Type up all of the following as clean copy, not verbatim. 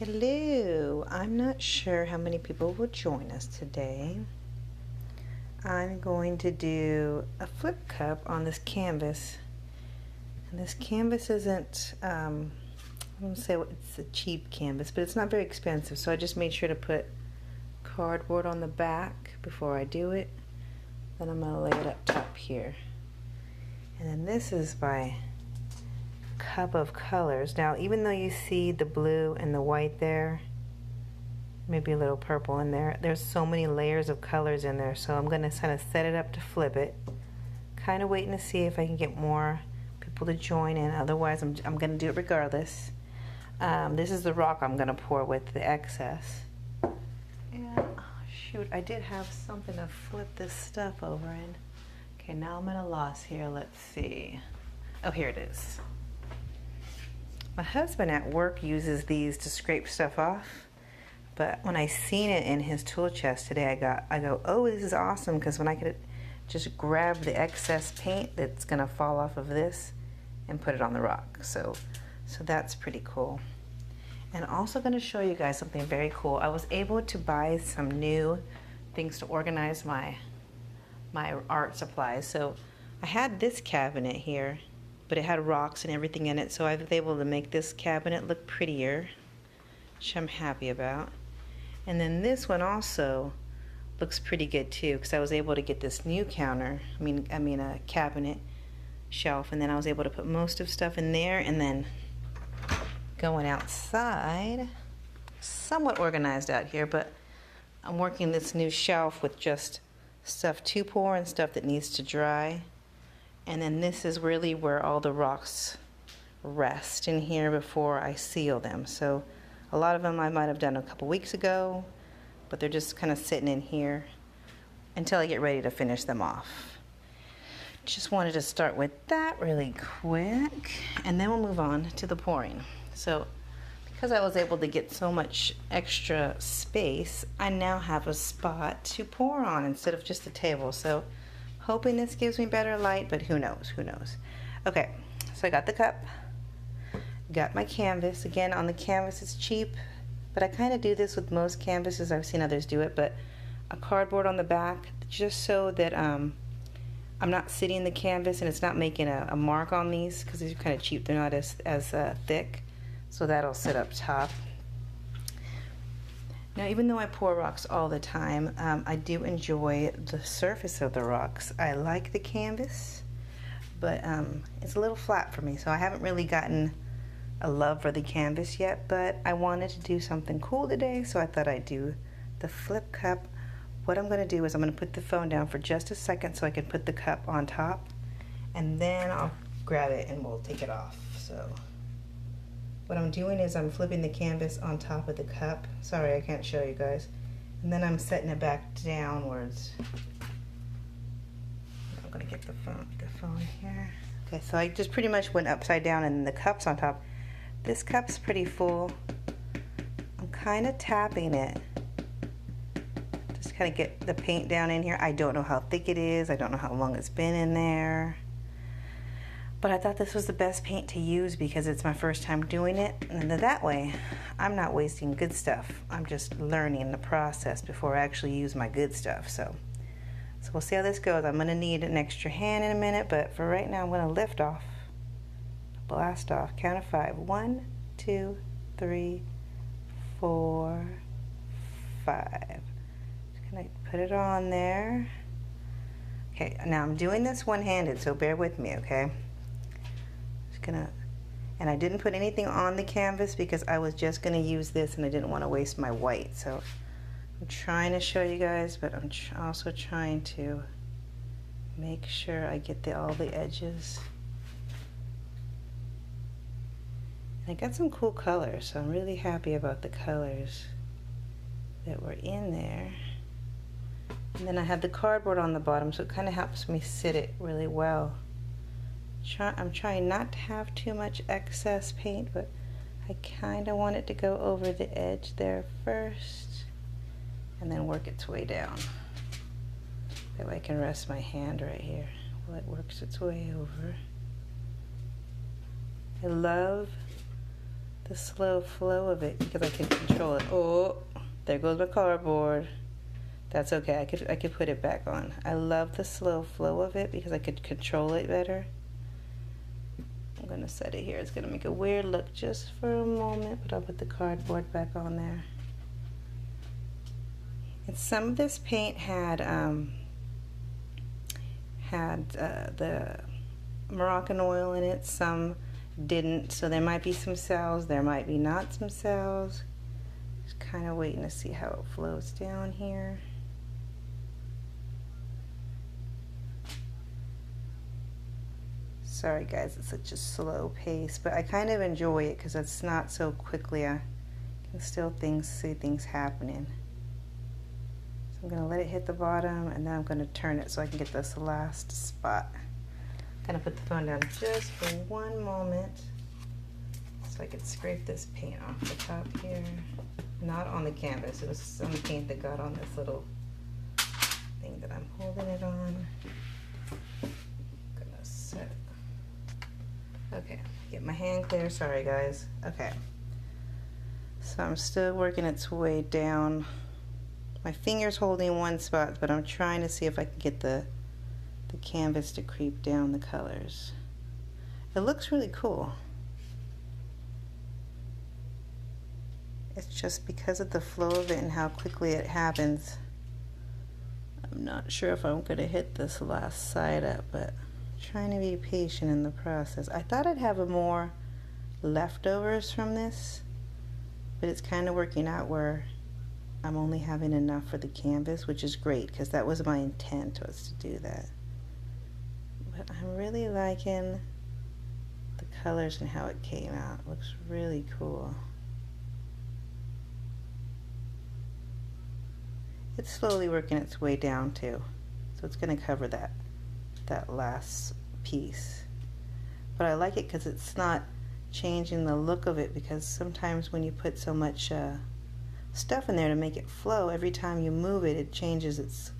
Hello, I'm not sure how many people will join us today. I'm going to do a flip cup on this canvas. And this canvas isn't, I don't say it's a cheap canvas, but it's not very expensive. So I just made sure to put cardboard on the back before I do it. Then I'm gonna lay it up top here. And then this is my cup of colors. Now, even though you see the blue and the white there, maybe a little purple in there, there's so many layers of colors in there, so I'm gonna kind of set it up to flip it, kind of waiting to see if I can get more people to join in. Otherwise I'm gonna do it regardless. This is the rock I'm gonna pour with the excess. And oh shoot, I did have something to flip this stuff over in. Okay, now I'm at a loss here. Let's see. Oh, here it is. My husband at work uses these to scrape stuff off, but when I seen it in his tool chest today, I go, oh, this is awesome, because when I could just grab the excess paint that's gonna fall off of this and put it on the rock. So that's pretty cool. And also gonna show you guys something very cool. I was able to buy some new things to organize my art supplies. So I had this cabinet here, but it had rocks and everything in it, so I was able to make this cabinet look prettier, which I'm happy about. And then this one also looks pretty good too, because I was able to get this new counter, a cabinet shelf, and then I was able to put most of stuff in there. And then going outside, somewhat organized out here, but I'm working this new shelf with just stuff to pour and stuff that needs to dry. And then this is really where all the rocks rest in here before I seal them. So a lot of them I might have done a couple weeks ago, but they're just kind of sitting in here until I get ready to finish them off. Just wanted to start with that really quick, and then we'll move on to the pouring. So because I was able to get so much extra space, I now have a spot to pour on instead of just a table. So hoping this gives me better light, but who knows, who knows. Okay, so I got the cup, got my canvas. Again, on the canvas it's cheap, but I kind of do this with most canvases. I've seen others do it, but a cardboard on the back, just so that I'm not sitting the canvas and it's not making a mark on these, because these are kind of cheap. They're not as thick, so that'll sit up top. Now, even though I pour rocks all the time, I do enjoy the surface of the rocks. I like the canvas, but it's a little flat for me, so I haven't really gotten a love for the canvas yet, but I wanted to do something cool today, so I thought I'd do the flip cup. What I'm gonna do is I'm gonna put the phone down for just a second so I can put the cup on top, and then I'll grab it and we'll take it off. So what I'm doing is I'm flipping the canvas on top of the cup. Sorry, I can't show you guys. And then I'm setting it back downwards. I'm gonna get the phone here. Okay, so I just pretty much went upside down and the cup's on top. This cup's pretty full. I'm kind of tapping it. Just kind of get the paint down in here. I don't know how thick it is. I don't know how long it's been in there. But I thought this was the best paint to use because it's my first time doing it. And that way, I'm not wasting good stuff. I'm just learning the process before I actually use my good stuff. So we'll see how this goes. I'm gonna need an extra hand in a minute, but for right now, I'm gonna lift off, blast off, count of 5. 1, 2, 3, 4, 5. Just gonna put it on there. Okay, now I'm doing this one-handed, so bear with me, okay? And I didn't put anything on the canvas because I was just gonna use this and I didn't want to waste my white. So I'm trying to show you guys, but I'm also trying to make sure I get all the edges. And I got some cool colors, so I'm really happy about the colors that were in there. And then I have the cardboard on the bottom, so it kind of helps me sit it really well. I'm trying not to have too much excess paint, but I kind of want it to go over the edge there first and then work its way down. That way I can rest my hand right here while it works its way over. I love the slow flow of it because I can control it. Oh, there goes my cardboard. That's okay. I could put it back on. I love the slow flow of it because I could control it better. I'm gonna set it here. It's gonna make a weird look just for a moment, but I'll put the cardboard back on there. And some of this paint had the Moroccan oil in it. Some didn't. So there might be some cells. There might be not some cells. Just kind of waiting to see how it flows down here. Sorry guys, it's such a slow pace, but I kind of enjoy it because it's not so quickly. I can still see things happening. So I'm going to let it hit the bottom, and then I'm going to turn it so I can get this last spot. I'm going to put the phone down just for one moment so I can scrape this paint off the top here. Not on the canvas, it was some paint that got on this little thing that I'm holding it on. I'm going to set. Okay, get my hand clear. Sorry guys. Okay, so I'm still working its way down. My finger's holding one spot, but I'm trying to see if I can get the canvas to creep down the colors. It looks really cool. It's just because of the flow of it and how quickly it happens. I'm not sure if I'm going to hit this last side up, but trying to be patient in the process. I thought I'd have more leftovers from this, but it's kind of working out where I'm only having enough for the canvas, which is great because that was my intent, was to do that. But I'm really liking the colors and how it came out. It looks really cool. It's slowly working its way down too, so it's going to cover that last piece. But I like it because it's not changing the look of it, because sometimes when you put so much stuff in there to make it flow, every time you move it, it changes its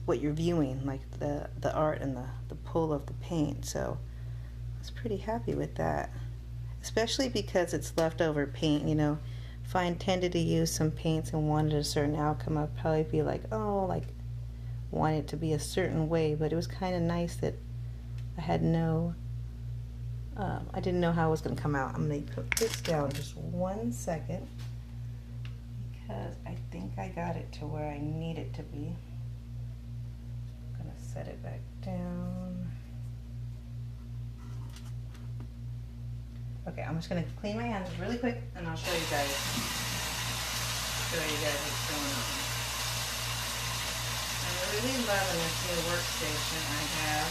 what you're viewing, like the art and the pull of the paint. So I was pretty happy with that, especially because it's leftover paint. You know, if I intended to use some paints and wanted a certain outcome, I'd probably be like, oh, like want it to be a certain way. But it was kind of nice that I had I didn't know how it was going to come out. I'm going to put this down just 1 second because I think I got it to where I need it to be. I'm going to set it back down. Okay, I'm just going to clean my hands really quick and I'll show you guys what's going on. I'm really loving this new workstation I have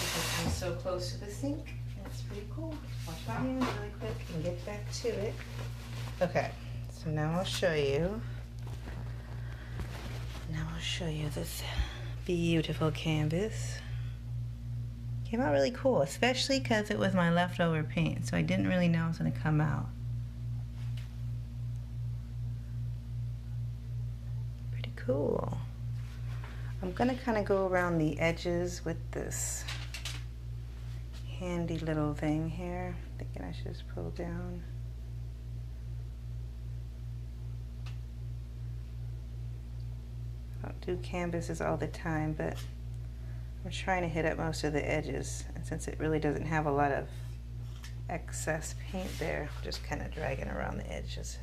because I'm so close to the sink and it's pretty cool. Wash my hands really quick and get back to it. Okay, so now I'll show you. This beautiful canvas. Came out really cool, especially because it was my leftover paint, so I didn't really know it was going to come out. Pretty cool. I'm going to kind of go around the edges with this handy little thing here. Thinking I should just pull down. I don't do canvases all the time, but I'm trying to hit up most of the edges, and since it really doesn't have a lot of excess paint there, I'm just kind of dragging around the edges.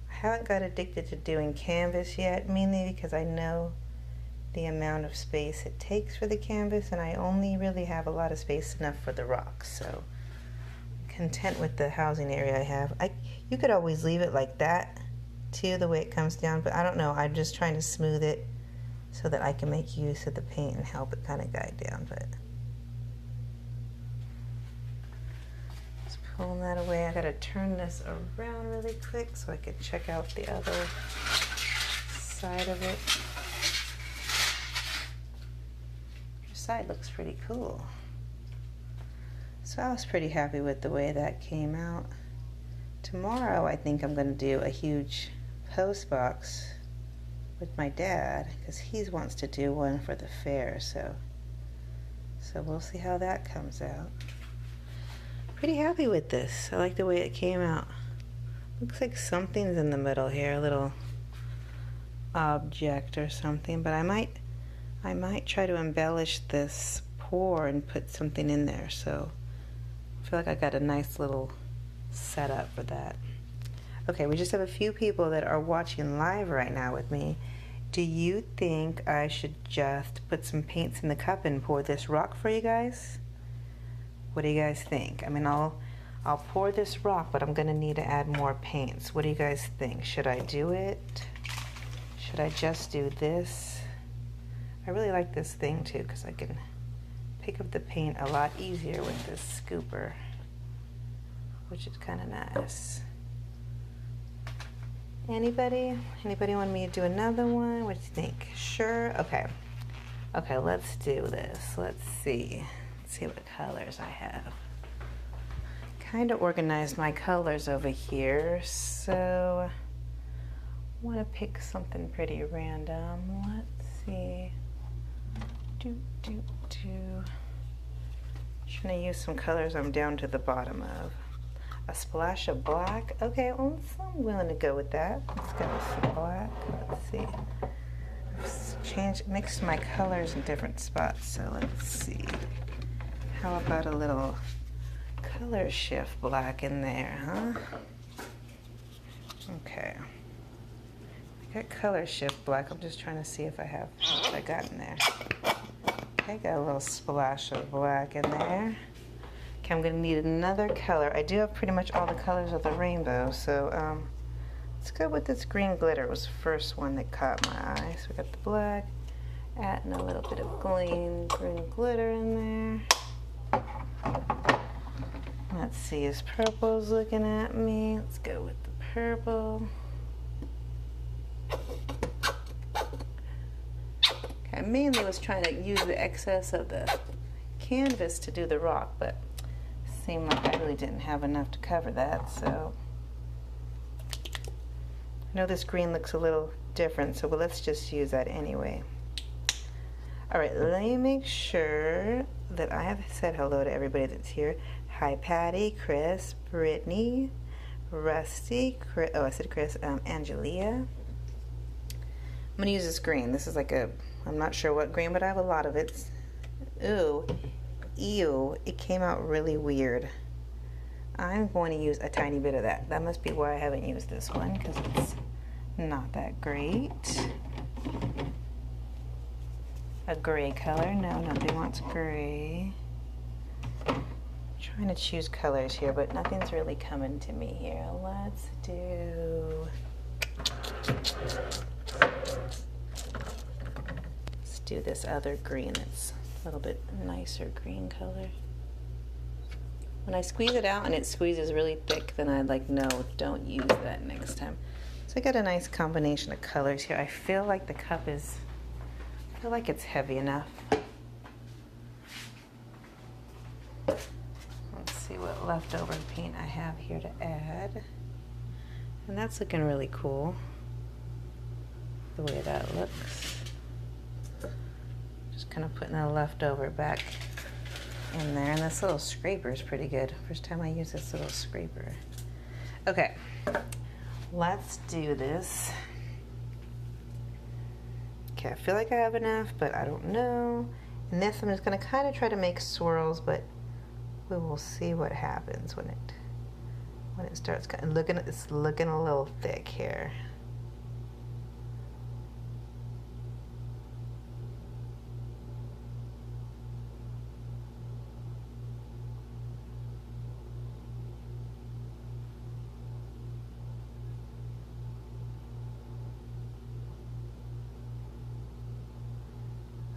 I haven't got addicted to doing canvas yet, mainly because I know the amount of space it takes for the canvas, and I only really have a lot of space enough for the rocks, so I'm content with the housing area I have. You could always leave it like that too, the way it comes down, but I don't know, I'm just trying to smooth it so that I can make use of the paint and help it kind of guide down. But just pulling that away. I gotta turn this around really quick so I can check out the other side of it. Your side looks pretty cool. So I was pretty happy with the way that came out. Tomorrow I think I'm gonna do a huge post box with my dad because he wants to do one for the fair, so So we'll see how that comes out. Pretty happy with this. I like the way it came out. Looks like something's in the middle here, a little object or something, but I might try to embellish this pour and put something in there. So I feel like I got a nice little setup for that. Okay, we just have a few people that are watching live right now with me. Do you think I should just put some paints in the cup and pour this rock for you guys? What do you guys think? I mean, I'll pour this rock, but I'm gonna need to add more paints. What do you guys think? Should I do it? Should I just do this? I really like this thing too, because I can pick up the paint a lot easier with this scooper, which is kind of nice. Anybody want me to do another one? What do you think? Sure? Okay. Okay, let's do this. Let's see. Let's see what colors I have. Kind of organized my colors over here, so I want to pick something pretty random. Let's see. Trying to use some colors I'm down to the bottom of. A splash of black. Okay, well, I'm willing to go with that. Let's go with some black. Let's see. Mixed my colors in different spots. So let's see. How about a little color shift black in there, huh? Okay. I got color shift black. I'm just trying to see if I have what I got in there. Okay, got a little splash of black in there. Okay, I'm gonna need another color. I do have pretty much all the colors of the rainbow, so let's go with this green glitter. It was the first one that caught my eye. So we got the black, adding a little bit of green glitter in there. Let's see, is purple's looking at me? Let's go with the purple. Okay, I mainly was trying to use the excess of the canvas to do the rock, but seemed like I really didn't have enough to cover that, so I know this green looks a little different, so let's just use that anyway. Alright, let me make sure that I have said hello to everybody that's here. Hi Patty, Chris, Brittany, Rusty, Chris, oh I said Chris, Angelia. I'm going to use this green. This is like a, I'm not sure what green, but I have a lot of it. Ooh. Ew, it came out really weird. I'm going to use a tiny bit of that. That must be why I haven't used this one, because it's not that great. A gray color. No, nobody wants gray. I'm trying to choose colors here, but nothing's really coming to me here. Let's do this other green that's a little bit nicer green color. When I squeeze it out and it squeezes really thick, then I'd like, no, don't use that next time. So I got a nice combination of colors here. I feel like the cup is, I feel like it's heavy enough. Let's see what leftover paint I have here to add. And that's looking really cool, the way that looks. Just kind of putting the leftover back in there, and this little scraper is pretty good. First time I use this little scraper. Okay, let's do this. Okay, I feel like I have enough, but I don't know. And this I'm just going to kind of try to make swirls, but we will see what happens when it starts looking. It's looking a little thick here.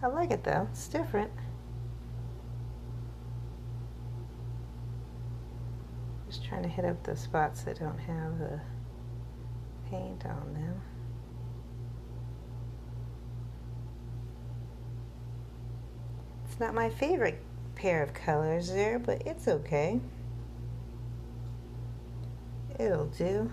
I like it though, it's different. Just trying to hit up the spots that don't have the paint on them. It's not my favorite pair of colors there, but it's okay. It'll do.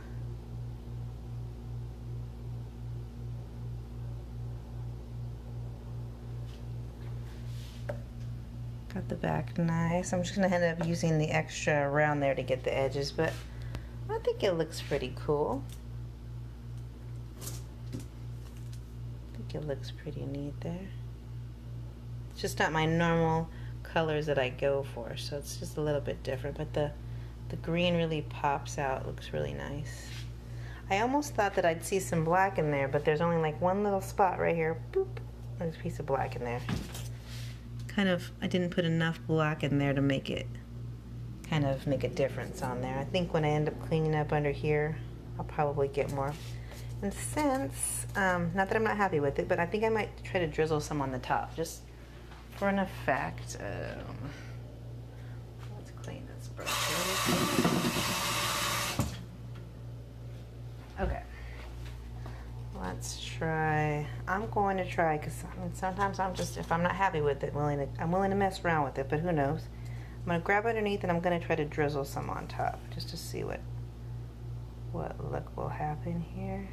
Got the back nice. I'm just gonna end up using the extra around there to get the edges, but I think it looks pretty cool. I think it looks pretty neat there. It's just not my normal colors that I go for, so it's just a little bit different, but the green really pops out. It looks really nice. I almost thought that I'd see some black in there, but there's only like one little spot right here. Boop. There's a piece of black in there. Kind of, I didn't put enough black in there to make it kind of make a difference on there. I think when I end up cleaning up under here, I'll probably get more. And since, not that I'm not happy with it, but I think I might try to drizzle some on the top, just for an effect. Let's clean this brush. Okay. Let's try. I'm going to try, because I mean, sometimes I'm just, if I'm not happy with it, I'm willing to mess around with it, but who knows. I'm going to grab underneath and I'm going to try to drizzle some on top just to see what look will happen here.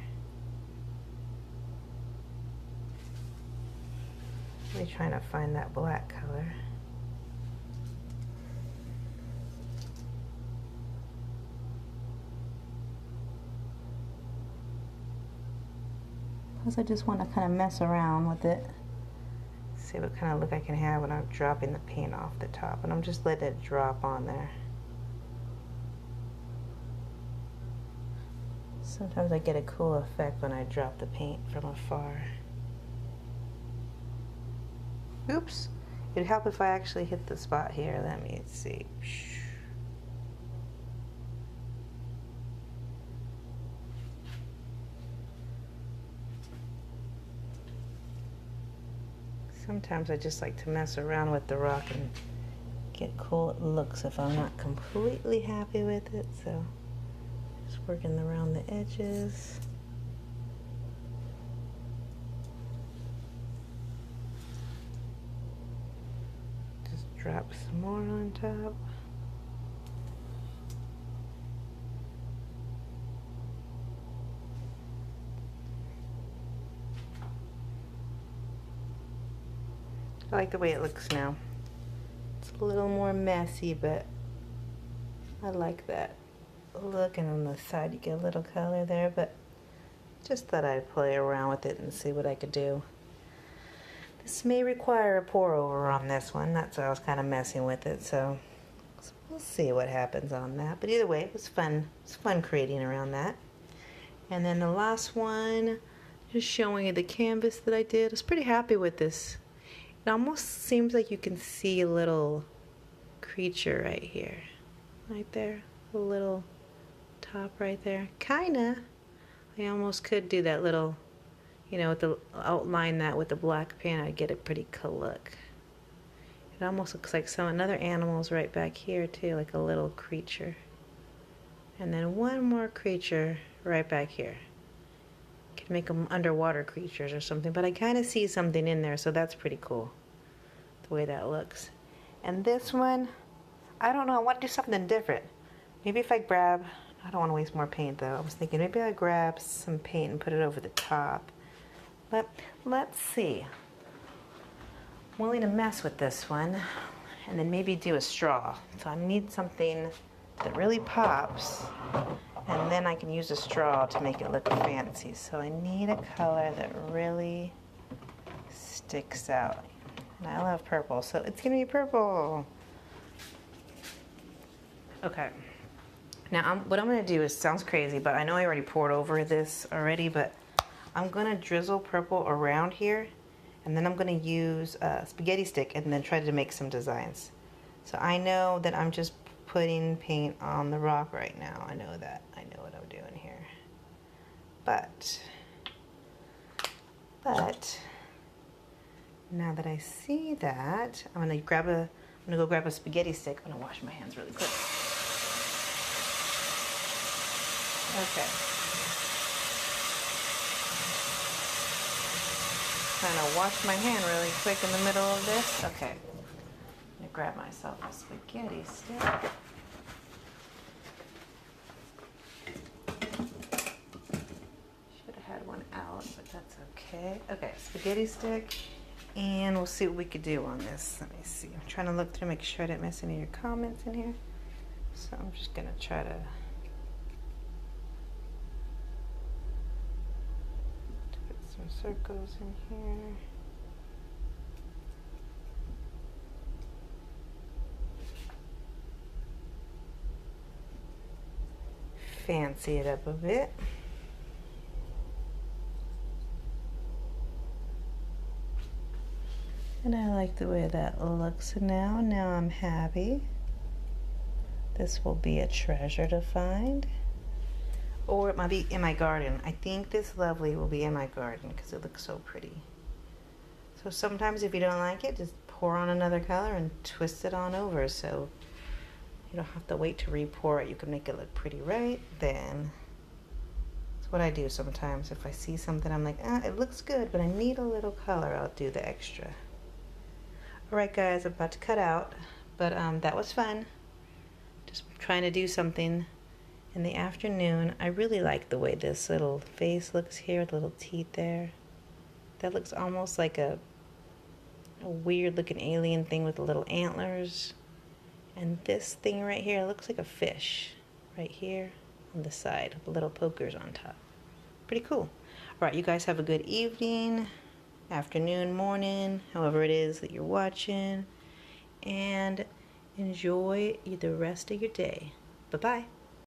Really trying to find that black color. Plus I just want to kind of mess around with it. See what kind of look I can have when I'm dropping the paint off the top. And I'm just letting it drop on there. Sometimes I get a cool effect when I drop the paint from afar. Oops. It'd help if I actually hit the spot here. Let me see. Sometimes I just like to mess around with the rock and get cool looks if I'm not completely happy with it. So just working around the edges. Just drop some more on top. I like the way it looks now. It's a little more messy, but I like that look. And on the side you get a little color there, but just thought I'd play around with it and see what I could do. This may require a pour over on this one. That's why I was kind of messing with it, so we'll see what happens on that. But either way, it was fun. It was fun creating around that. And then the last one, just showing you the canvas that I did. I was pretty happy with this. It almost seems like you can see a little creature right here. Right there. A little top right there. Kinda. I almost could do that little, you know, with the outline that with the black paint, I'd get a pretty cool look. It almost looks like another animal's right back here too, like a little creature. And then one more creature right back here. Could make them underwater creatures or something, but I kind of see something in there, so that's pretty cool, the way that looks. And this one, I don't know, I want to do something different. Maybe if I grab, I don't want to waste more paint though. I was thinking maybe I grab some paint and put it over the top. But let's see. I'm willing to mess with this one and then maybe do a straw. So I need something that really pops, and then I can use a straw to make it look fancy. So I need a color that really sticks out. And I love purple, so it's gonna be purple. Okay. Now what I'm gonna do is, sounds crazy, but I know I already poured over this already, but I'm gonna drizzle purple around here, and then I'm gonna use a spaghetti stick and then try to make some designs. So I know that I'm just putting paint on the rock right now. I know that. I know what I'm doing here. But now that I see that, I'm gonna go grab a spaghetti stick. I'm gonna wash my hands really quick. Okay. Trying to wash my hand really quick in the middle of this. Okay. I'm gonna grab myself a spaghetti stick. Should have had one out, but that's okay. Okay, spaghetti stick. And we'll see what we could do on this. Let me see. I'm trying to look through, make sure I didn't miss any of your comments in here. So I'm just gonna try to put some circles in here. Fancy it up a bit. And I like the way that looks now. Now I'm happy. This will be a treasure to find. Or it might be in my garden. I think this lovely will be in my garden because it looks so pretty. So sometimes if you don't like it, just pour on another color and twist it on over so you don't have to wait to re-pour it. You can make it look pretty right then. That's what I do sometimes. If I see something I'm like, it looks good, but I need a little color, I'll do the extra. Alright guys, I'm about to cut out, but that was fun. Just trying to do something in the afternoon. I really like the way this little face looks here with little teeth there. That looks almost like a weird looking alien thing with little antlers. And this thing right here looks like a fish right here on the side with little pokers on top. Pretty cool. Alright, you guys have a good evening, afternoon, morning, however it is that you're watching, and enjoy the rest of your day. Bye-bye.